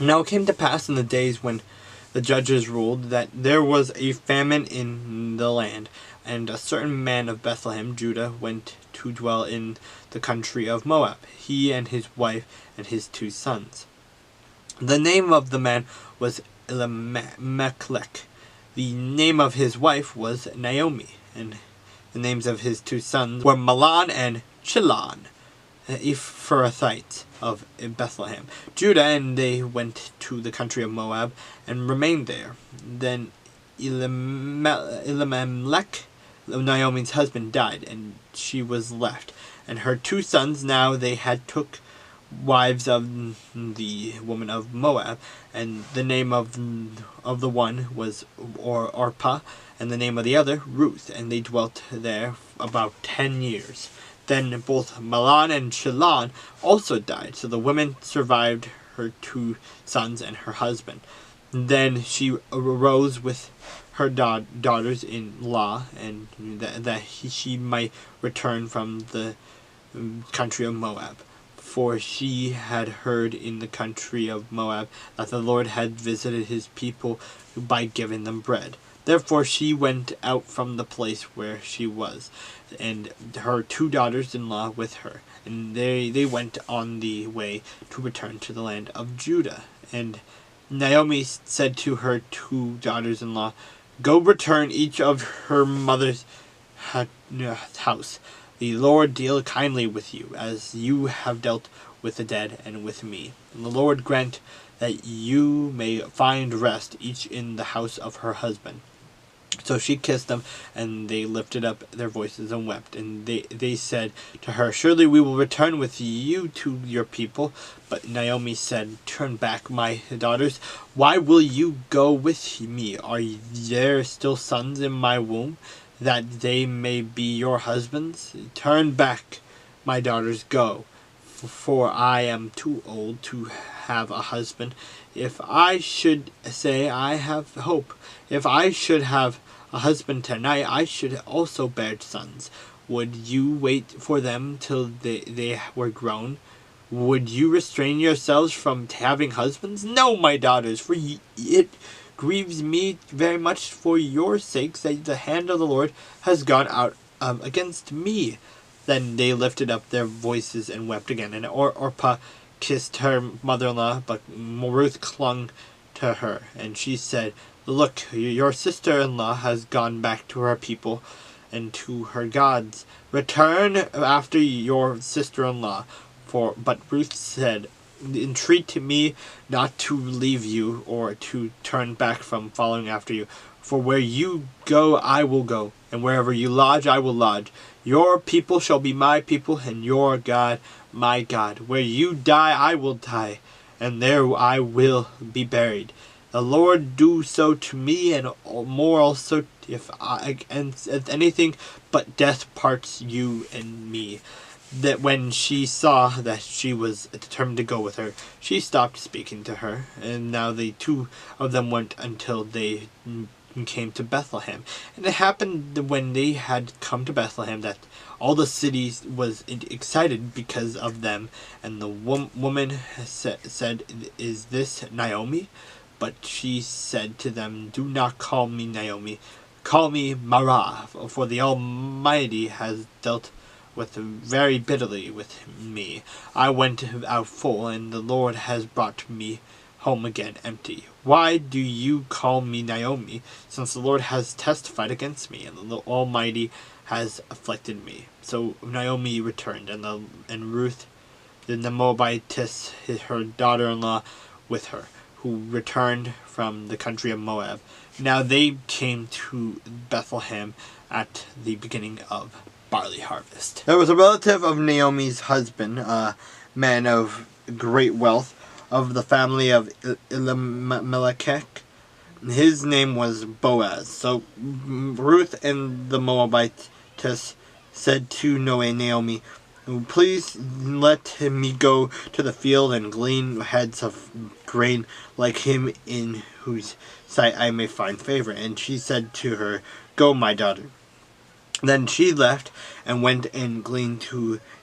Now it came to pass in the days when the judges ruled that there was a famine in the land, and a certain man of Bethlehem, Judah, went to dwell in the country of Moab, he and his wife and his 2 sons. The name of the man was Elimelech. The name of his wife was Naomi, and the names of his 2 sons were Mahlon and Chilion, Ephrathites of Bethlehem, Judah, and they went to the country of Moab and remained there. Then Elimelech, Naomi's husband, died, and she was left, and her 2 sons. Now they had took wives of the woman of Moab, and the name of the one was Orpah, and the name of the other Ruth, and they dwelt there about 10 years. Then both Mahlon and Chilion also died, so the woman survived her 2 sons and her husband. Then she arose with her daughters-in-law, and that she might return from the country of Moab. For she had heard in the country of Moab that the Lord had visited his people by giving them bread. Therefore she went out from the place where she was, and her 2 daughters-in-law with her. And they went on the way to return to the land of Judah. And Naomi said to her 2 daughters-in-law, "Go return each of her mother's house. The Lord deal kindly with you, as you have dealt with the dead and with me. And the Lord grant that you may find rest, each in the house of her husband." So she kissed them, and they lifted up their voices and wept. And they said to her, "Surely we will return with you to your people." But Naomi said, "Turn back, my daughters. Why will you go with me? Are there still sons in my womb, that they may be your husbands? Turn back, my daughters, go. For I am too old to have a husband. If I should say I have hope, if I should have a husband tonight, I should also bear sons. Would you wait for them till they were grown? Would you restrain yourselves from having husbands? No, my daughters, for it grieves me very much for your sakes that the hand of the Lord has gone out against me." Then they lifted up their voices and wept again. And Orpah kissed her mother-in-law, but Ruth clung to her, and she said, "Look, your sister-in-law has gone back to her people and to her gods. Return after your sister-in-law." But Ruth said, "Entreat me not to leave you, or to turn back from following after you. For where you go, I will go, and wherever you lodge, I will lodge. Your people shall be my people, and your God my God. Where you die, I will die, and there I will be buried. The Lord do so to me, and more also, if anything but death parts you and me." That when she saw that she was determined to go with her, she stopped speaking to her. And now the 2 of them went until they came to Bethlehem. And it happened when they had come to Bethlehem that all the city was excited because of them. And the woman said, "Is this Naomi?" But she said to them, "Do not call me Naomi. Call me Mara, for the Almighty has dealt very bitterly with me. I went out full, and the Lord has brought me home again empty. Why do you call me Naomi, since the Lord has testified against me, and the Almighty has afflicted me?" So Naomi returned, and Ruth the Moabitess, her daughter-in-law, with her, who returned from the country of Moab. Now they came to Bethlehem at the beginning of barley harvest. There was a relative of Naomi's husband, a man of great wealth, of the family of Elimelech. His name was Boaz. So Ruth and the Moabitess said to Naomi, "Please let me go to the field and glean heads of grain like him, in whose sight I may find favor." And she said to her, "Go, my daughter." Then she left and went and gleaned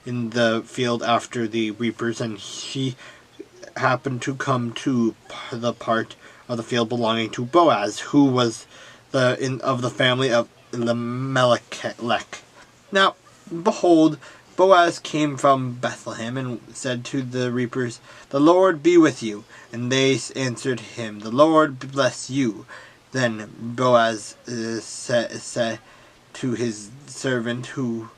in the field after the reapers, and she happened to come to the part of the field belonging to Boaz, who was of the family of Elimelech. Now, behold, Boaz came from Bethlehem and said to the reapers, "The Lord be with you." And they answered him, "The Lord bless you." Then Boaz said to his servant who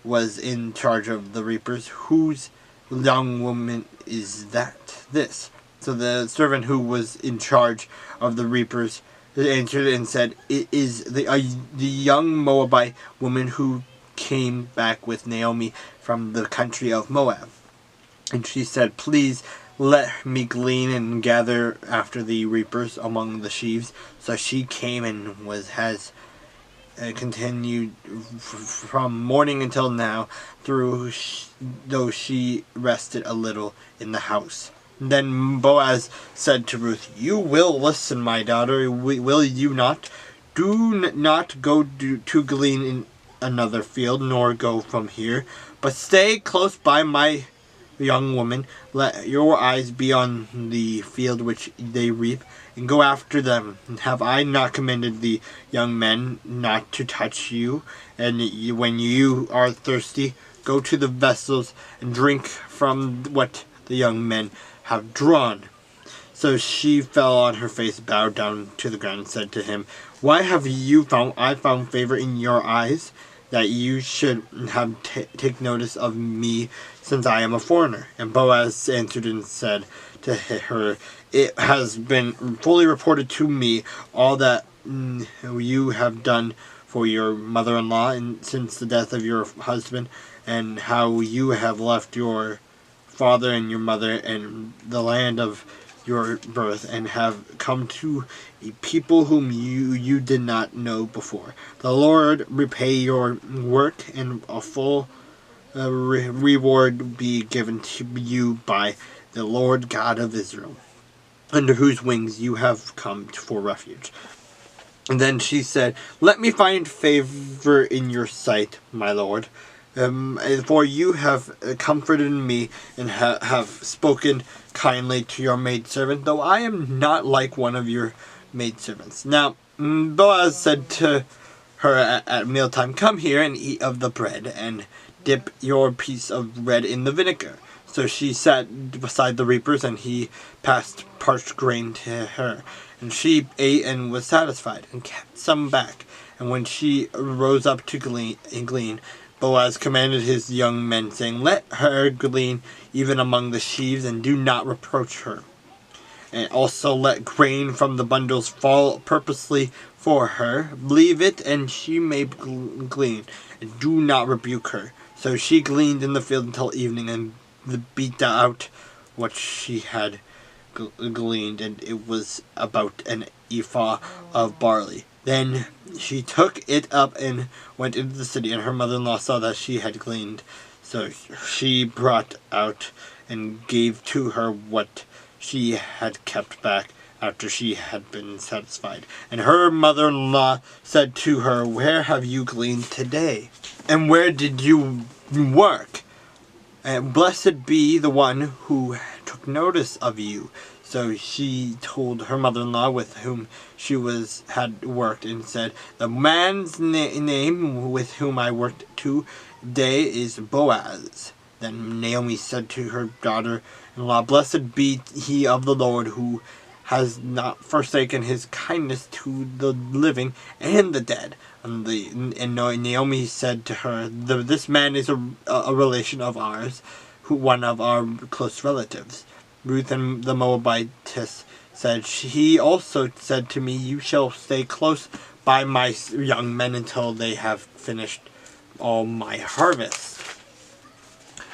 was in charge of the reapers, "Whose young woman is this?" So the servant who was in charge of the reapers answered and said, "It is the young Moabite woman who came back with Naomi from the country of Moab." And she said, "Please let me glean and gather after the reapers among the sheaves." So she came and has continued from morning until now, though she rested a little in the house. Then Boaz said to Ruth, "You will listen, my daughter, will you not? Do not go to glean in another field, nor go from here, but stay close by my young woman. Let your eyes be on the field which they reap, and go after them. Have I not commanded the young men not to touch you? And when you are thirsty, go to the vessels and drink from what the young men have drawn." So she fell on her face, bowed down to the ground, and said to him, "Why have I found favor in your eyes, that you should have take notice of me, since I am a foreigner?" And Boaz answered and said to her, "It has been fully reported to me all that you have done for your mother-in-law and since the death of your husband, and how you have left your father and your mother and the land of your birth, and have come to a people whom you did not know before. The Lord repay your work, and a full reward be given to you by the Lord God of Israel, under whose wings you have come for refuge." And then she said, "Let me find favor in your sight, my lord, for you have comforted me and have spoken kindly to your maidservant, though I am not like one of your maidservants." Now Boaz said to her at mealtime, "Come here and eat of the bread, and dip your piece of bread in the vinegar." So she sat beside the reapers, and he passed parched grain to her. And she ate and was satisfied, and kept some back. And when she rose up to glean, Boaz commanded his young men, saying, "Let her glean even among the sheaves, and do not reproach her. And also let grain from the bundles fall purposely for her. Leave it, and she may glean, and do not rebuke her." So she gleaned in the field until evening, and beat out what she had gleaned, and it was about an ephah of barley. Then she took it up and went into the city, and her mother-in-law saw that she had gleaned. So she brought out and gave to her what she had kept back after she had been satisfied. And her mother-in-law said to her, "Where have you gleaned today? And where did you work? And blessed be the one who took notice of you." So she told her mother-in-law with whom she had worked, and said, "The man's name with whom I worked today is Boaz." Then Naomi said to her daughter-in-law, "Blessed be he of the Lord, who has not forsaken his kindness to the living and the dead." And Naomi said to her, "This man is a relation of ours, one of our close relatives." Ruth and the Moabitess said, "He also said to me, 'You shall stay close by my young men until they have finished all my harvest.'"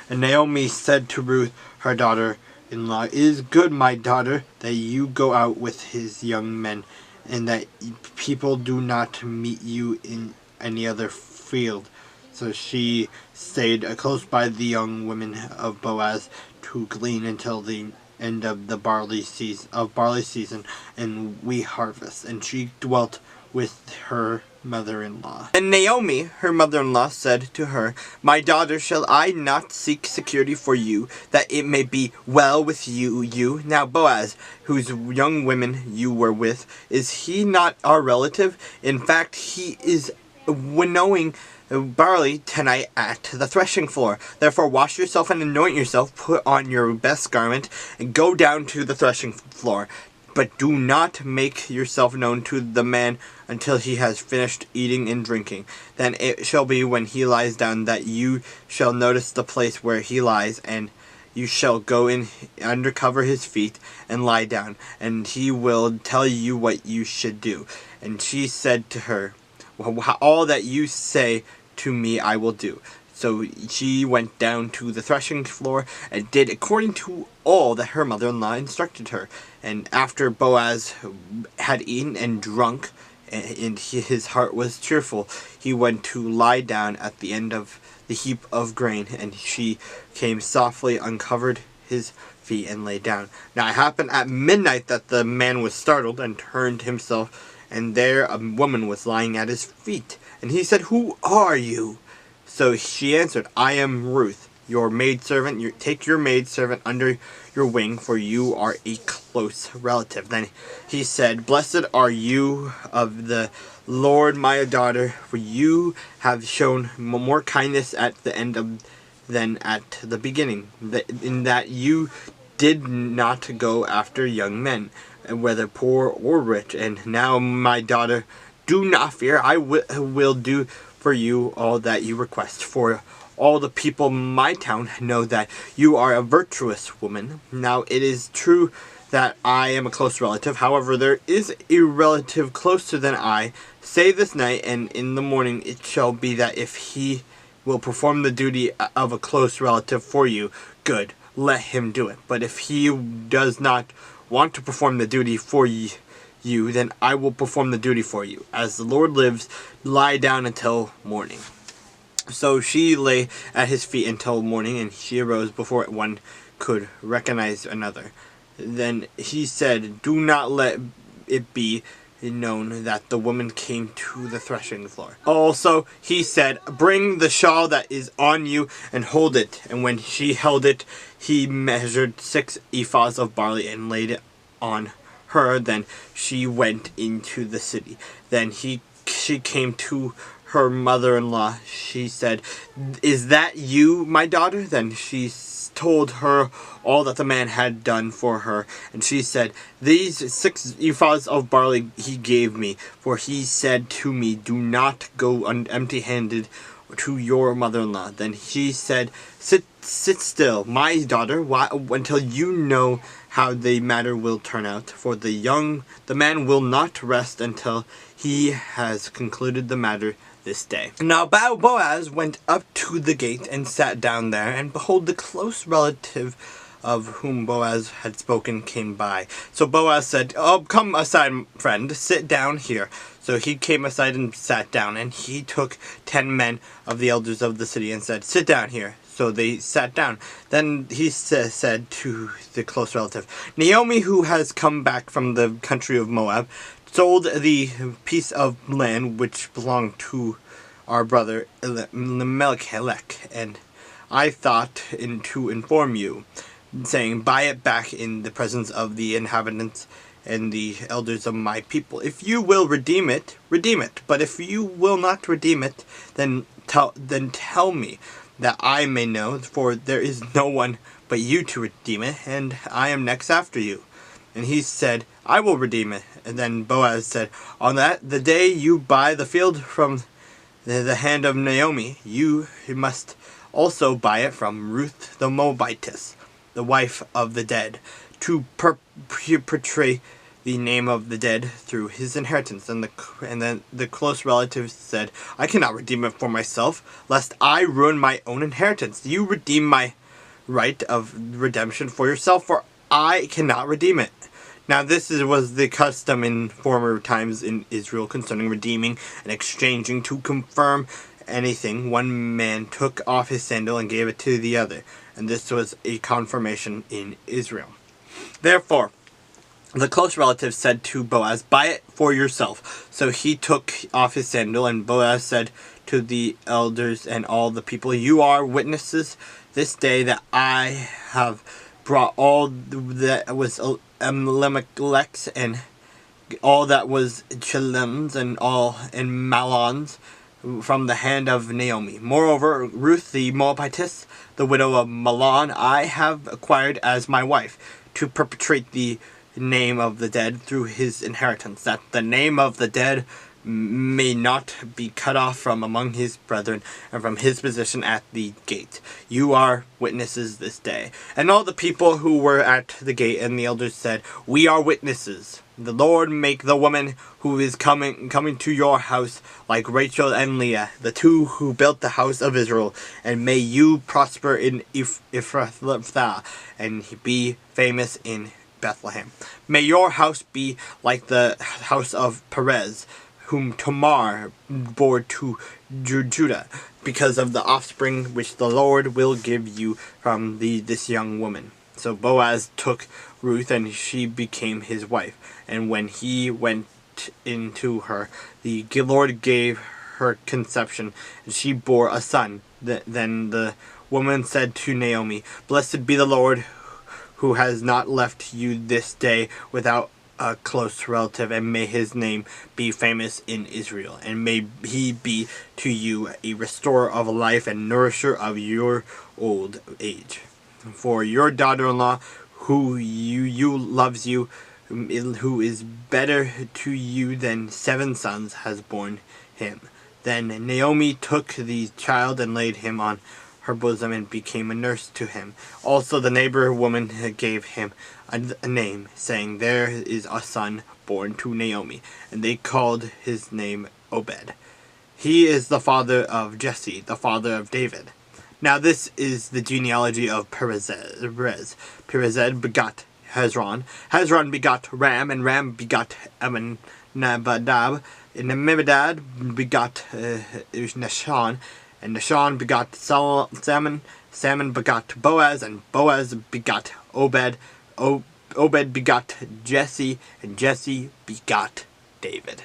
And Naomi said to Ruth, her daughter-in-law, "It is good, my daughter, that you go out with his young men, and that people do not meet you in any other field." So she stayed close by the young women of Boaz to glean until the end of the barley season and wheat harvest. And she dwelt with her mother-in-law. And Naomi, her mother-in-law, said to her, "My daughter, shall I not seek security for you, that it may be well with you? Now Boaz, whose young women you were with, is he not our relative? In fact, he is winnowing barley tonight at the threshing floor. Therefore wash yourself and anoint yourself, put on your best garment, and go down to the threshing floor. But do not make yourself known to the man until he has finished eating and drinking. Then it shall be when he lies down that you shall notice the place where he lies, and you shall go in under cover his feet and lie down, and he will tell you what you should do." And she said to her, "Well, all that you say to me I will do." So she went down to the threshing floor and did according to all that her mother-in-law instructed her. And after Boaz had eaten and drunk, and his heart was cheerful, he went to lie down at the end of the heap of grain, and she came softly, uncovered his feet, and lay down. Now it happened at midnight that the man was startled and turned himself, and there a woman was lying at his feet. And he said, "Who are you?" So she answered, "I am Ruth, your maidservant. Take your maidservant under your wing, for you are a close relative." Then he said, "Blessed are you of the Lord, my daughter, for you have shown more kindness at the end than at the beginning, in that you did not go after young men, whether poor or rich. And now, my daughter, do not fear. I will do for you all that you request, for all the people in my town know that you are a virtuous woman. Now it is true that I am a close relative. However, there is a relative closer than I. Say this night, and in the morning it shall be that if he will perform the duty of a close relative for you, good, let him do it. But if he does not want to perform the duty for you, then I will perform the duty for you. As the Lord lives, lie down until morning." So she lay at his feet until morning, and she arose before one could recognize another. Then he said, "Do not let it be known that the woman came to the threshing floor." Also he said, "Bring the shawl that is on you and hold it." And when she held it, he measured 6 ephahs of barley and laid it on her. Then she went into the city. Then she came to her mother-in-law. She said, "Is that you, my daughter?" Then she told her all that the man had done for her. And she said, "These 6 ephahs of barley he gave me, for he said to me, 'Do not go empty-handed to your mother-in-law.'" Then she said, Sit still, my daughter, until you know how the matter will turn out. For the man will not rest until he has concluded the matter this day." Now Boaz went up to the gate and sat down there, and behold, the close relative of whom Boaz had spoken came by. So Boaz said, "Oh, come aside, friend, sit down here." So he came aside and sat down, and he took 10 men of the elders of the city and said, "Sit down here." So they sat down. Then he said to the close relative, "Naomi, who has come back from the country of Moab, sold the piece of land which belonged to our brother Elimelech, and I thought to inform you, saying, 'Buy it back in the presence of the inhabitants and the elders of my people. If you will redeem it, redeem it. But if you will not redeem it, then tell me, that I may know, for there is no one but you to redeem it, and I am next after you.' And he said, 'I will redeem it.' And then Boaz said, 'On the day you buy the field from the hand of Naomi, you must also buy it from Ruth the Moabitess, the wife of the dead, to portray the name of the dead through his inheritance.' And then the close relatives said, 'I cannot redeem it for myself, lest I ruin my own inheritance. You redeem my right of redemption for yourself, for I cannot redeem it.' Now this was the custom in former times in Israel concerning redeeming and exchanging. To confirm anything, one man took off his sandal and gave it to the other, and this was a confirmation in Israel. Therefore, The close relative said to Boaz, "Buy it for yourself." So he took off his sandal, and Boaz said to the elders and all the people, "You are witnesses this day that I have brought all that was Elimelech's and all that was Chilem's and all and Malon's from the hand of Naomi. Moreover, Ruth the Moabitess, the widow of Malon, I have acquired as my wife, to perpetuate the name of the dead through his inheritance, that the name of the dead may not be cut off from among his brethren and from his position at the gate. You are witnesses this day." And all the people who were at the gate and the elders said, "We are witnesses. The Lord make the woman who is coming to your house like Rachel and Leah, the two who built the house of Israel, and may you prosper in Ephrathah and be famous in Bethlehem. May your house be like the house of Perez, whom Tamar bore to Judah, because of the offspring which the Lord will give you from this young woman." So Boaz took Ruth, and she became his wife. And when he went into her, the Lord gave her conception, and she bore a son. Then the woman said to Naomi, "Blessed be the Lord, who has not left you this day without a close relative, and may his name be famous in Israel, and may he be to you a restorer of life and nourisher of your old age. For your daughter-in-law, who you loves you, who is better to you than 7 sons, has borne him." Then Naomi took the child and laid him on her bosom and became a nurse to him. Also the neighbor woman gave him a name, saying, "There is a son born to Naomi," and they called his name Obed. He is the father of Jesse, the father of David. Now this is the genealogy of Perez. Perez begot Hezron. Hezron begot Ram, and Ram begot Amminadab. And Amminadab begot Nahshon. And Nahshon begot Salmon. Salmon begot Boaz, and Boaz begot Obed. Obed begot Jesse, and Jesse begot David.